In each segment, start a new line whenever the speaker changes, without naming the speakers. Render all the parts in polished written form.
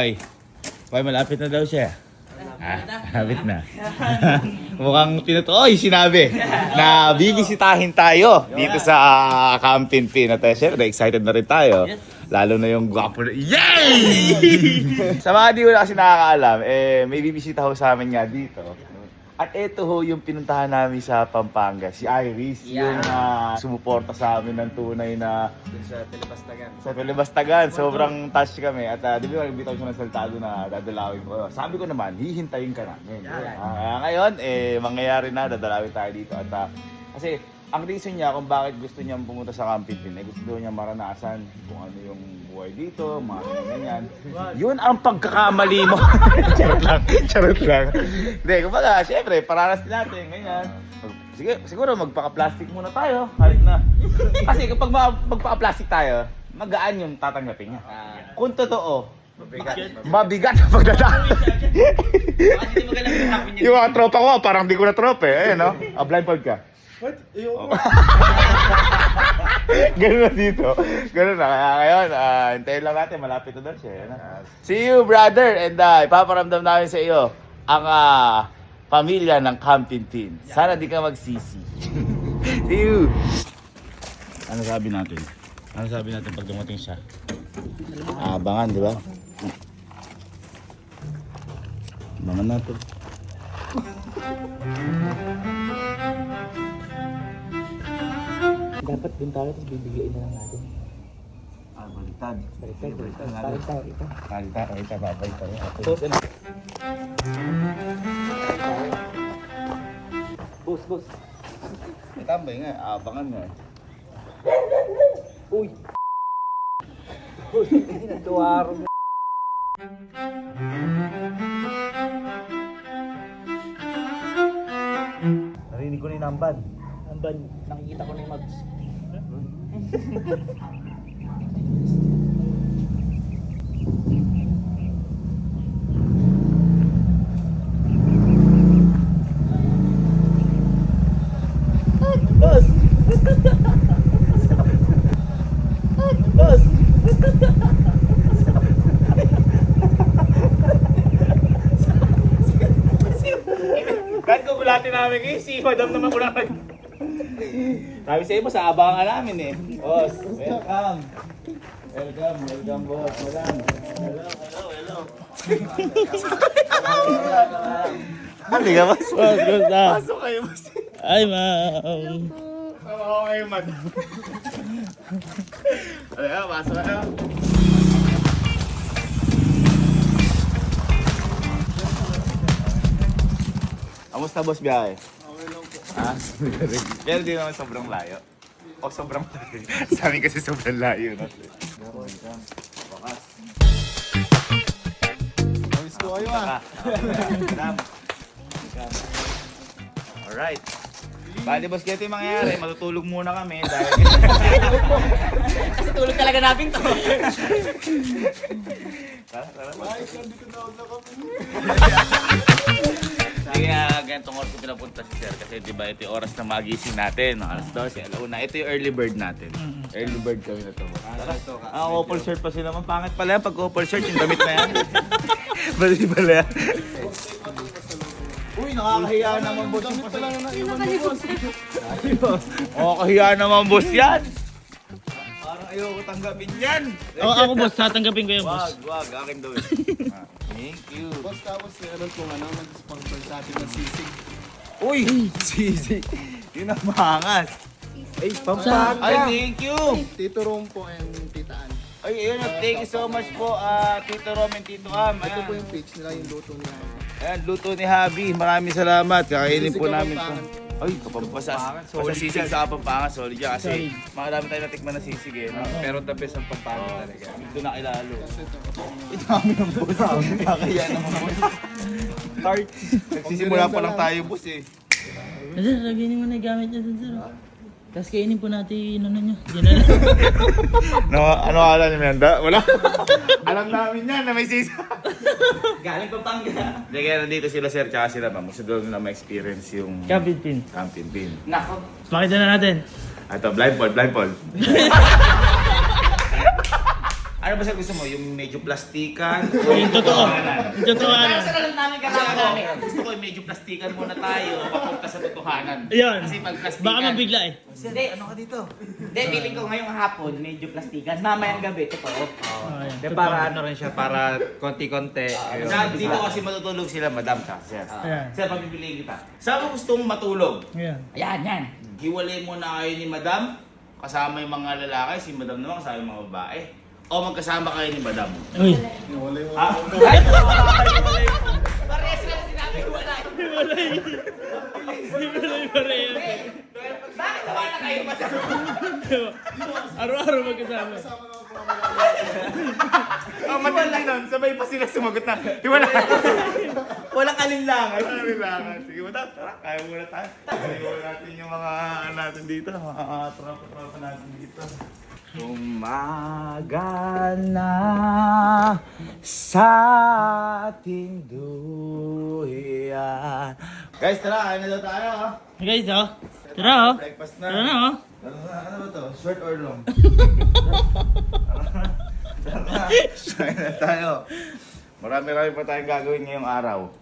Boy. Boy, malapit na daw siya. Malapit na. Mukhang tinutuoy, sinabi na bibisitahin tayo dito sa Camping Pin. At syempre, excited na rin tayo. Lalo na yung gwapo na... Yay! Sa mga di wala kasi nakakaalam, may bibisita ho sa amin nga dito. At ito ho yung pinuntahan namin sa Pampanga, si Iris, yung sumuporta sa amin ng tunay na...
Sa Telebastagan.
Sa Telebastagan, sobrang touch kami. At di ba nagbitaw siya ng saltado na dadalawin ko. Sabi ko naman, hihintayin ka namin. Ngayon, mangyayari na, dadalawin tayo dito. At kasi ang reason niya kung bakit gusto niyang pumunta sa Camping Pin, gusto niya maranasan kung ano yung buhay dito, mga ganyan. Yun ang pagkakamali mo. Charot lang. Hindi, kumbaga, syempre, paranas din natin, ganyan. Sige, siguro magpaka-plastic muna tayo, kahit na. Kasi kapag magpaka-plastic tayo, magaan yung tatanggapin niya. Kung totoo, mabigat ang pagdadaan. Yung mga tropa ko, parang di ko na tropa eh. Ayun, no? Blindfold ka.
What?
Ganun na dito. Ganun na. Kaya ngayon, hintayin lang natin. Malapit na doon siya. See you, brother. And ipaparamdam namin sa iyo ang pamilya ng Camping Pin. Sana di ka magsisi. See you. Ano sabi natin? Ano sabi natin pag dumating siya? Abangan, di ba? Abangan natin.
Dapat dun tayo, tapos bibigyan na lang natin.
Baliktad.
Baliktad.
Babaliktad.
Boss, ano? Boss.
Tambay nga, abangan nga.
Uy! Boss, hindi na tuwaro.
Narinig ko na yung nambad.
Amban, nakikita ko na yung mags. Boss! Boss!
Kahit gugulatin namin kayo, si Madam naman ko lang. Sabi sa iyo, boss, abangan namin eh. Boss, welcome. Welcome, boss. Madam. Hello. Hindi ka, boss? Pasok kayo, boss.
Ay, ma'am.
Ako kayo, madam. Ano, pasok kayo. Kamusta, boss, biyahe?
Okay lang po.
Pero di naman sobrang layo. O sobrang layo. Sa amin kasi sobrang layo. No? Bakas.
Miss ko kayo
Alright. Bali, boss, ganito yung mangyayari. Matutulog muna kami dahil...
Kasi tulog talaga natin to.
Tara,
Ayos lang dito na kami.
Kaya ganitong oras ko pinapunta si Sir kasi di ba ito yung oras na magising natin, alas 12, alauna. Ito yung early bird natin. Early bird kami na to. Couple shirt pa sila naman. Pangit pala yan pag couple shirt, yung damit na yan. Bali pala yan. Uy, nakakahiya naman boss.
Damit pala na naiwan mo, boss.
Nakakahiya naman boss yan. Parang ayoko tanggapin yan.
Ako boss, tatanggapin ko yan boss.
Wag, akin daw eh. Thank you.
Boss, tapos meron kung nag-sponsor sa atin ng sisig.
Uy, sisig. Yun ang maangas. Ay, Pampanga. Ay, thank you.
Tito Rompo and Tita Ann.
Ay, ayun, thank you so much po, Tito Rom and Tito Am.
Ito po yung page nila, yung luto niya.
Ayan, luto ni Habi. Maraming salamat. Kakainin
Sisig
po
ka,
namin to.
Pampangan.
Ay, pasasisig sa Pampanga. Solid yan kasi marami tayo natikman na sisig eh. No?
Pero the best ang Pampanga talaga.
Ito na kilalo.
Kasi ito.
Ito kami ng boss. Kakaya naman boss. Start. Nagsisimula pa lang tayo boss eh.
Sir, lagyan mo na yung gamit niya dun, sir. Tapos kainin po natin ano nyo. Yan na lang.
No, ano akala niyo yan? Wala. Alam namin yan na may sisa.
Galing Pampanga.
Hindi kaya nandito sila sir tsaka sila ma'am. Gusto daw nila ma-experience yung
Camping Pin.
Camping Pin.
Nako. Pakita na natin.
Ito, blindfold. Ano Ano ba sa gusto mo? Yung medyo plastikan?
Yung totoo. Yung totoo ano.
Kasi alam namin kasama namin. Gusto ko yung medyo plastikan muna tayo papunta sa totohanan.
Ayun.
Kasi pag plastikan...
Baka mabigla eh.
Hindi.
Ano ka dito?
Hindi, feeling ko ngayong hapon, medyo plastikan. Mamayang gabi, totoo.
Ayan.
Kaya para ano rin siya, para konti-konti. Ayun.
Dito kasi matutulog sila, madam, tsaka sir.
Ayan.
Sir, pagpipiliin kita. Saan mo gustong matulog?
Ayan.
Ayan, yan.
Hiwalay mo na kayo ni madam, kasama yung mga lalaki, si madam naman kasama yung mga babae. O magkasama kayo ni madam.
Uy.
Wala yung
Ah, ay, hiwalay mo.
Parehas sila sinabi ko wala.
Hiwalay. Hiwalay parehas.
Bakit nawa na kayo madam?
Araw-araw magkasama.
Ang matindi nun, sabay pa sila sumagot na. Hiwalay. Walang alinlangan. Walang alinlangan. Sige madam, tara, kaya muna tayo. Iwan natin yung mga natin dito, mga tropa natin dito. Umaga na sa ating duyan. Guys, tara, kain na daw tayo.
Guys, oh. Tara, oh.
Breakfast na.
Tara na, oh.
Ano ba to? Short or long? Kain na tayo. Marami pa tayong gagawin ngayong araw.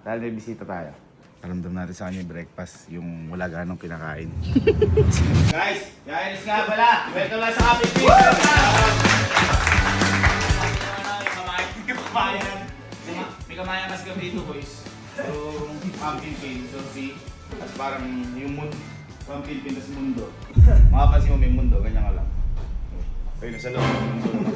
Dahil may bisita tayo. Aramdam natin sa kanya yung breakfast, yung wala ganong kinakain. Guys, guys nga pala! Welcome lang sa Happy Feast! May kamayan. May kamayan mas kami dito, boys. Yung pumpkin pin, so see? Tapos parang yung pumpkin pin, tapos mundo. Makapansin mo may mundo, ganyan ka lang. Ayun, nasa loob ng mundo naman.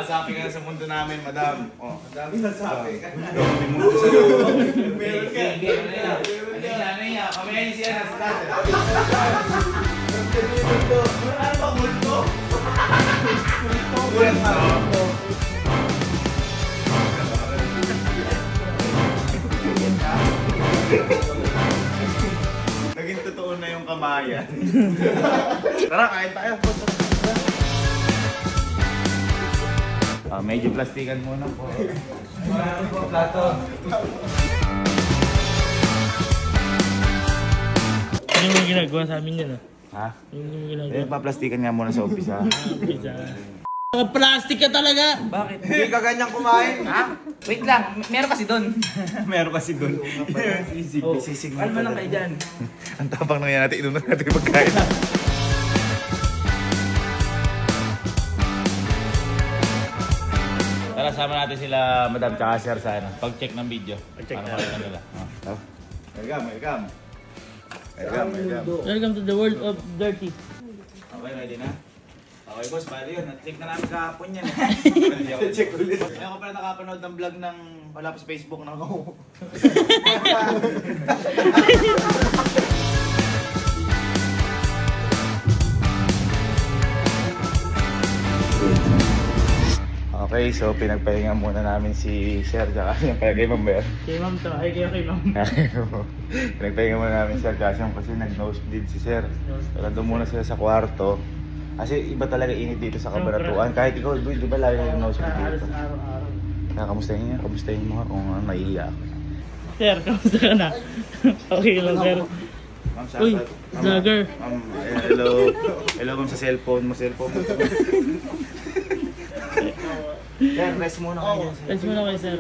Sabi ka na sa mundo namin, madam. Oh, dami na sabi. May mundo sa loob. Meron ka. Ano yan? Kamayan siya na sa dati. Ano ba mundo? Mundo. Naging totoo na yung kamayan. Tara, kain tayo. Medyo plastikan muna po. Marami po plato.
Ano yung ginagawa sa amin yun, ah?
Ha?
Ano yung ginagawa?
Paplastikan nga muna sa umpisa.
Plastic ka talaga!
Bakit?
Hindi ka ganyang kumain.
Ha? Wait lang, meron kasi doon.
Meron kasi doon. Sisig
Kalma lang kayo dyan.
Ang tapang na yan natin, inunan natin yung pagkain. Tara, sama natin sila Madam tsaka Sir sa ano, pag-check ng video. Pag-check na nila. Welcome.
Welcome to the world of dirty.
Okay, ready na? Okay boss, bali yun. Check na namin kahapon yan. Check ulit. Ngayon ko pala nakapanood ng vlog ng wala pa sa Facebook ng Okay, so pinagpahinga muna namin si Sir tsaka yung kaya kay Ma'am Ber.
Kay ma'am to. Ay, kayo kay ma'am.
Pinagpahinga muna namin si Sir kasi nag-nosebleed si Sir. Pero doon muna sila sa kwarto. Kasi iba talaga init dito sa Cabanatuan. Kahit ikaw, di ba lagi na yung nosebleed dito?
Araw-araw.
Kaya kamustahin mo nga kung naiiyak.
Sir, kamusta ka na? Okay lang, sir.
Ma'am,
Uy,
Ma'am,
vlogger.
Ma'am, hello. Hello ma'am sa cellphone mo. Sir, rest muna kayo.
Thanks muna kayo, sir.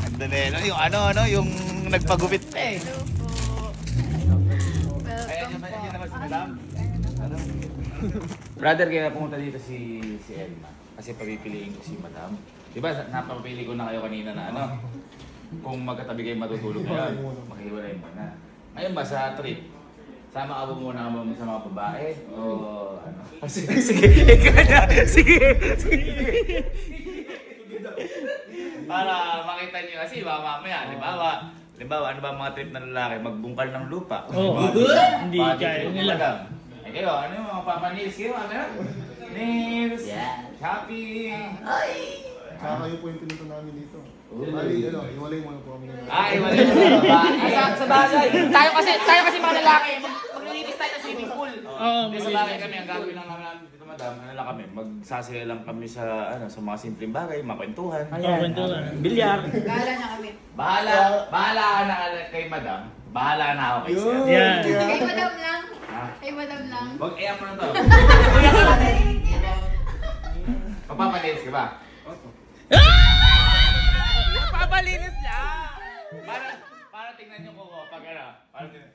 Ang danelo, yung yung nagpagupit pa eh. Ayan naman si Madam. Brother, kaya pumunta dito si Elma. Kasi papipiliin ko si Madam. Di ba, napapili ko na kayo kanina na kung magkatabi kayo matutulog ngayon, maghiwalay muna. Ngayon ba sa trip, sama ka ba muna sa mga babae? O ano? Sige. Para makita niyo kasi baka mamaya, halimbawa, ano ba ang mga trip ng lalaki? Magbungkal ng lupa.
Oo. Hindi
Body
kaya
trip
nila.
Madam. Eh kayo, ano yung mga papanils kayo? Ano yun? Nails, shopping.
Tsaka kayo po yung pinunta namin dito. Bali, iwalay mo na po kami.
Wala.
Sa bagay. Tayo kasi mga lalaki, maglilinis tayo sa swimming pool.
Oo,
Hindi sa bagay kami, ang gagawin lang namin dito madam, ano lang kami, magsasaya lang kami sa sa mga simpleng bagay, mga kwentuhan.
Kwentuhan.
Bilyar.
Bahala na kami.
Bahala ka na kay madam. Bahala na ako kay sir.
Yan.
Kay madam lang.
Ha?
Kay madam lang.
Wag mo na to. Papapalinis ka ba?
Papalinis niya!
Para tingnan niyo ko pag para tingnan.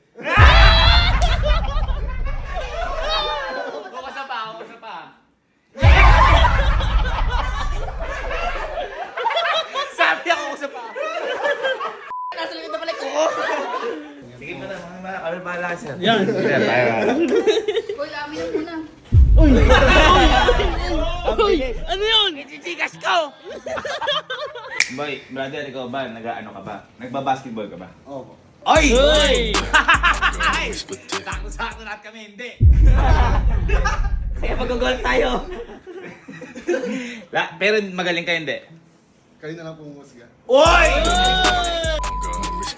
Kuha sa pa.
Sabi ako sa pa! Nasa likod na pala ko!
Sige pa lang, kami bahala sir.
Yan.
Sir, tayo.
Uy, amin na muna.
Uy! Ano yun?
Chichikas ko!
Boy, brother, ikaw ba? Nag-ano ka ba? Nagba-basketball ka ba?
Opo.
Oy!
Uy!
Sakto-sakto lahat kami, hindi.
Kaya mag-goal tayo!
Pero magaling ka hindi.
Kayo na lang po umusga.
Oy!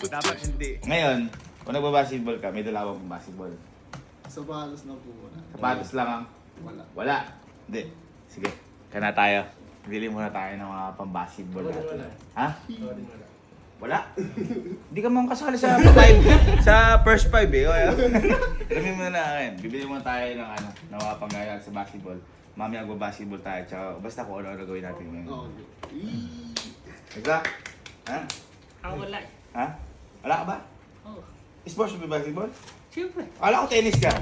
Dapat hindi. Ngayon, kung nagba-basketball ka, may dalawang pang basketball.
Sa bahalos na po muna.
Sapatos lang ang wala. Hindi. Sige, kana tayo. Bili muna tayo ng mga pang-basketball natin. Ha? Wala? Hindi ka man kasali sa sa first five eh. Alamin mo na akin. Bibili muna tayo ng ng mga pangyayari sa basketball. Mami agba-basketball tayo. Tsaka basta kung ano gawin natin ngayon.
Okay.
Exact? Ha?
Ako wala.
Ha? Wala ka ba?
Oo.
Sports ba basketball?
Siyempre.
Akala ko tennis ka.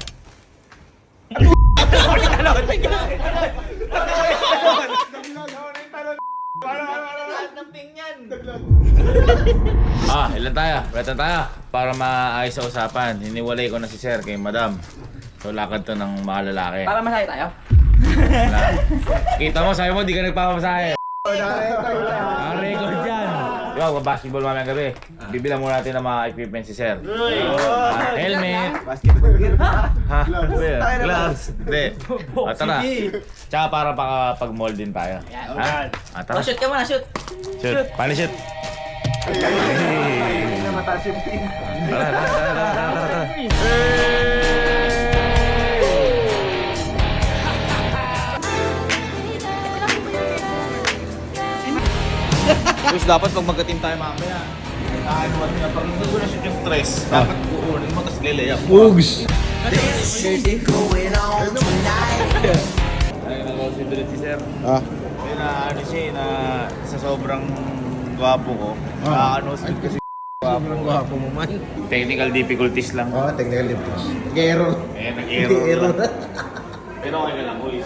Ilan tayo? Beto tayo. Para maayos sa usapan, hiniwalay ko na si Sir kay Madam. So lakad to ng mga lalaki.
Para masaya tayo?
Wala. Kita mo, sabi mo, di ka nagpapamasahe. Ang record dyan. Di ba, basketball mamayang gabi. Bibilang muna natin ng mga equipment si Sir. Helmet. Basketball gear. Ha? Gloves. Hindi. Tara. Tsaka para pag-mold din tayo. Ha? Tara.
Shoot ka muna, shoot!
Shoot. Paano shoot? Hindi na mataas yung team. Tara. Guys, dapat pag magka-team tayo mamaya, ano na pag hindi ko na shoot yung tres, dapat uunin mo, tapos lilayap. Ugs! Ay, nag-considerate si Sir. Kaya na ano siya, na sa sobrang gwapo ko, nakaka-notice kasi
Gwapo mo man.
technical difficulties lang.
Technical difficulties. Nag-error.
Nag-error lang. Pero okay ka lang, boys.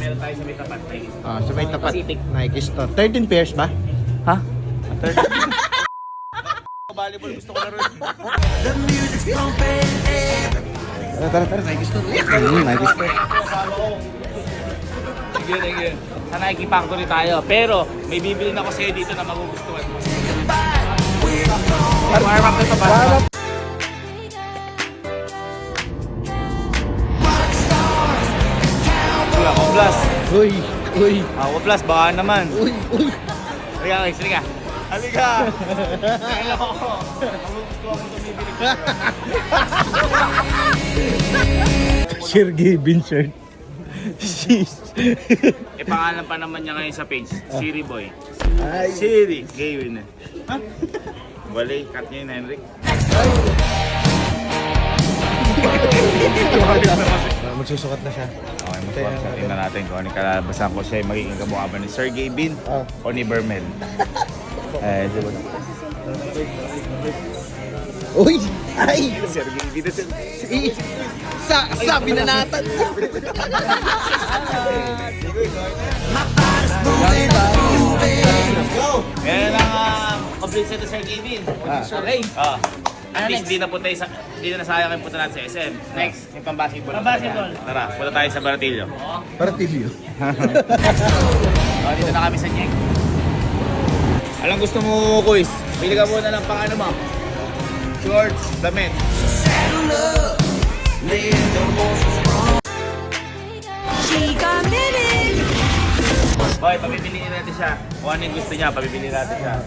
Meron tayo sa may tapat.
Sa may tapat. Nike Store. 13 pairs ba?
Ha? Volleyball, gusto ko na rin.
Tara, Nike Store. Nike Store.
Thank you. Sa Nike Factory tayo. Pero may bibili na ako sa'yo dito na magugustuhan mo. Warm up na sa bata. Ako plus.
Uy.
Ako plus, baka naman.
Uy.
Halika guys, halika. Halika! Hello! Magugustuhan mo tumibili ko.
Sergey Vincent.
Pangalan pa naman niya ngayon sa page, Siri Boy.
Ay.
Siri, gay win eh. Wala, cut niya yun, Henrik.
Magsusukat na siya.
Okay, magsuwap siya. Tingnan natin kung ano kalabasan ko siya magiging kamukha ba ni Sergey Bin o ni Bermel. Diba?
Uy! Ay!
Sergey Bin na
Sabi na natin!
Ngayon ang complete set to Sergey Bin.
Okay.
At least di na nasayang yung punta natin sa SM. Next, yung pang-basketball.
Pang-basketball.
Tara, punta tayo sa Baratillo.
Paratilyo.
Dito na kami sa Nyek. Alang gusto mo, Kuis? Pili ka muna ng pang ano mo. shorts, damit. Hoy, pabibili natin siya. Kung ano yung gusto niya, pabibili natin siya.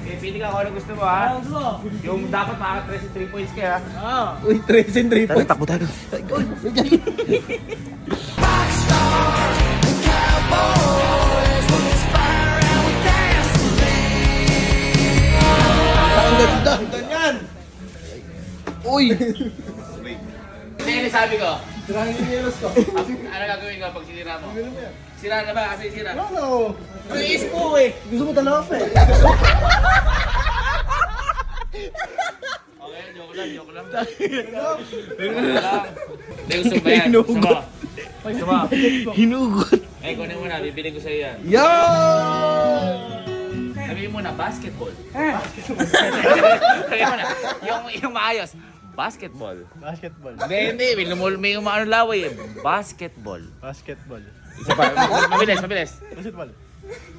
Okay, pili ka kung ano gusto mo ha. Yung dapat makaka-3 yung 3 points kaya.
Uy, 3 and 3
Tara, takbo tayo. Ang ganda.
Ganyan!
Uy!
Hindi, ano sabi ko?
Sirahin yung yelos ko.
Ano gagawin ko pag sinira mo?
Bili mo yan.
Sira na ba? Kasi sira.
Ano?
Ano iisip mo eh?
Gusto mo talaga eh.
Okay, joke lang. Joke lang. Hindi, gusto mo ba yan? Gusto mo? Gusto mo?
Hinugot.
Eh, kunin mo na. Bibili ko sa'yo yan.
Yo!
Sabihin mo na, basketball. Sabihin mo na, yung maayos. Basketball.
Basketball.
Hindi. May umano laway eh. Basketball.
Basketball.
Isa pa. Mabilis.
Basketball.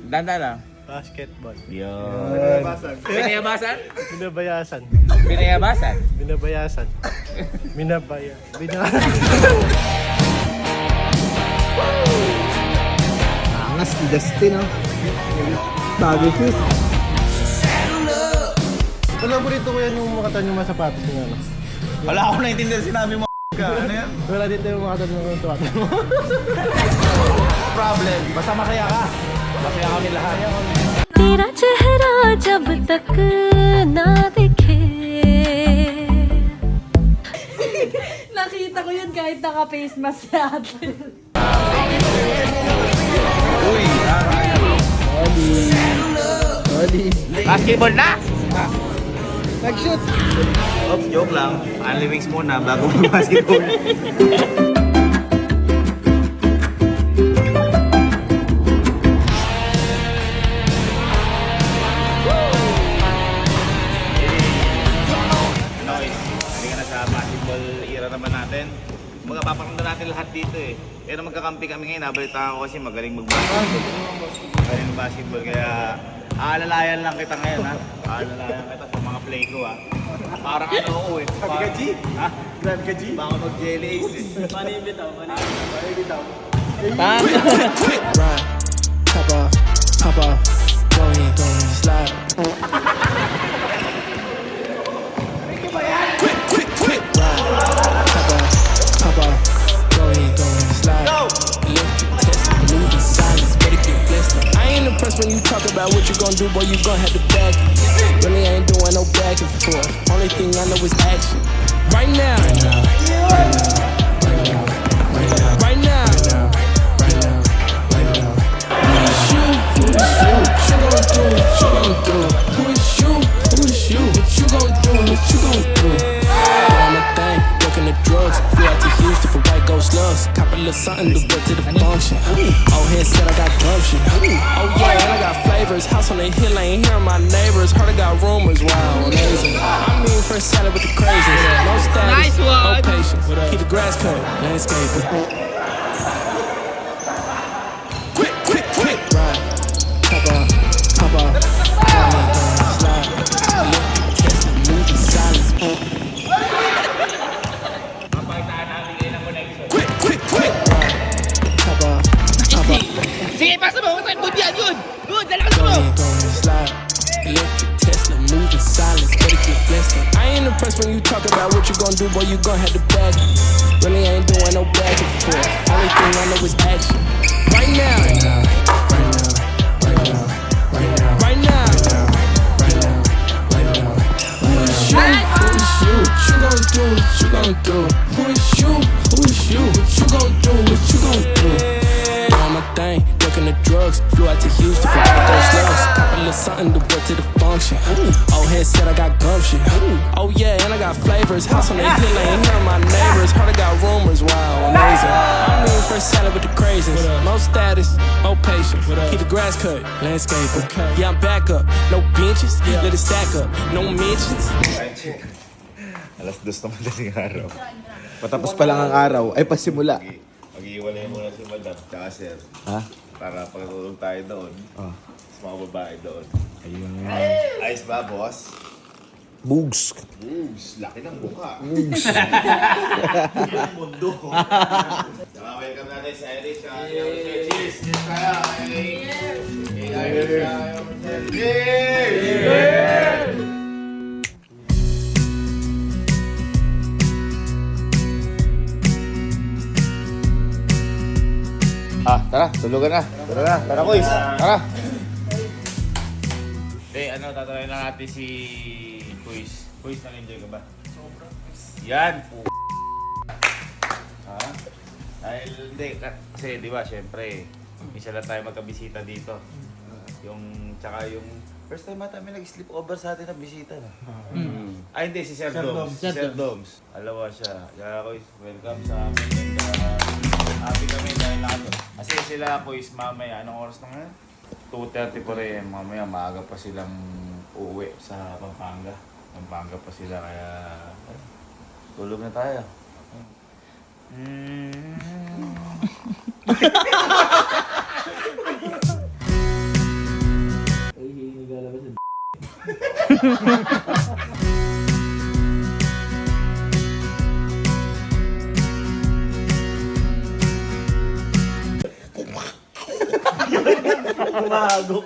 Danda lang.
Basketball.
Yun.
Binabasan.
Pinayabasan?
Binabayasan.
Pinayabasan?
Binabayasan.
Angas ni Justin, oh. Bagay shoes.
Wala po dito ko yan yung makatan yung mga sapatos niya. No?
Wala akong naintindihan sinabi mo ka. Ano yan?
Wala dito yung makatan yung mga sapatos mo.
Problem. Basta masaya ka. Masaya kami lahat.
तेरा चेहरा जब तक ना दिखे.
Nakita ko yun kahit naka-face mask si ate.
Uy,
Basketball na!
Nag-shoot.
oops, joke lang. Only wings muna bago mag-basketball. Okay, hindi ka na sa basketball era naman natin. Magpaparamdam natin lahat dito eh. Pero magkakampi kami ngayon, nabalitaan ko kasi magaling mag-basketball. Magaling mag-basketball, kaya aalalayan lang kita ngayon ha. Aalalayan kita sa mga play ko ha. Parang ano ako eh. Grabe ka G? Ha? Grabe ka G? Baka mag-jelly ace eh.
Ride, hop off, go in, slide. Quick, ride, hop off, go in, slide. Electric test, moving silence, better get blessed. I ain't impressed when you talk about what you gon' do, boy, you gon' have to back it. Really ain't doing no back and forth, only thing I know is action. Right now, right now. Something to put to the function. Oh, head said I got gumption. Oh yeah, and I got flavors. House on the hill, I ain't hearing my neighbors. Heard I got rumors. Wow, amazing. I mean, first salad with the crazy. No status, no patience. Keep the grass cut, landscaping. Quick, ride, hop off, slide. Electric test, moving silence. Quick, hop off.
Sige, pasa mo! Saan mo diyan yun? Yun, dalakas mo!
Slide. Electric Tesla, moving silence, better get blessed. I ain't impressed when you talk about what you gon' do, boy, you gon' have to back it. Really ain't doing no back and forth, only thing I know is action. Right now, right now. Who is you? What you gon' do? What you gon' do? Who is you? What you gon' do? What you gon' do? Doing my thing, working the drugs. Flew out to Houston for those slugs. Got a little something to put to the function. Oh, head said I got gumption. Oh yeah, and I got flavors. House on the hill, I ain't hearing my neighbors. Heard I got rumors. Wow, amazing. I mean, first salad with the crazies. No status, no patience. Keep the grass cut, landscaping. Yeah, I'm back up. No benches, let it stack up. No mentions.
Alas 2 naman dating araw.
Patapos pa lang ang araw. Ay, pasimula.
Mag-iwalay muna si Madam tsaka Sir.
Ha?
Para pagtulog tayo doon.
Oh.
Sa mga babae doon.
Ayun.
Ayos ba, boss?
Bugs.
Laki ng buka. Mundo. Saka welcome natin si Irish. Cheers! Cheers tayo! Cheers! Tara, tulugan na. Tara, boys. Tara. Ano, tatanungin lang natin si Kuis. Kuis, nag-enjoy ka ba? Sobra. Yan, Ha? Dahil, hindi, kasi di ba, syempre, isa lang tayo magkabisita dito. Tsaka yung first time ata may nag-sleep over sa atin na bisita na. Ay, hindi, si Sir Doms. Si Sir Doms. Alawa siya. Kaya, Kuis, welcome sa amin. And, happy kami dahil kasi sila, Kuis, mamaya, anong oras na ngayon? 2:30 pa rin, mamaya maaga pa silang uuwi sa Pampanga. Pampanga pa sila, kaya tulog na tayo. Umahagok.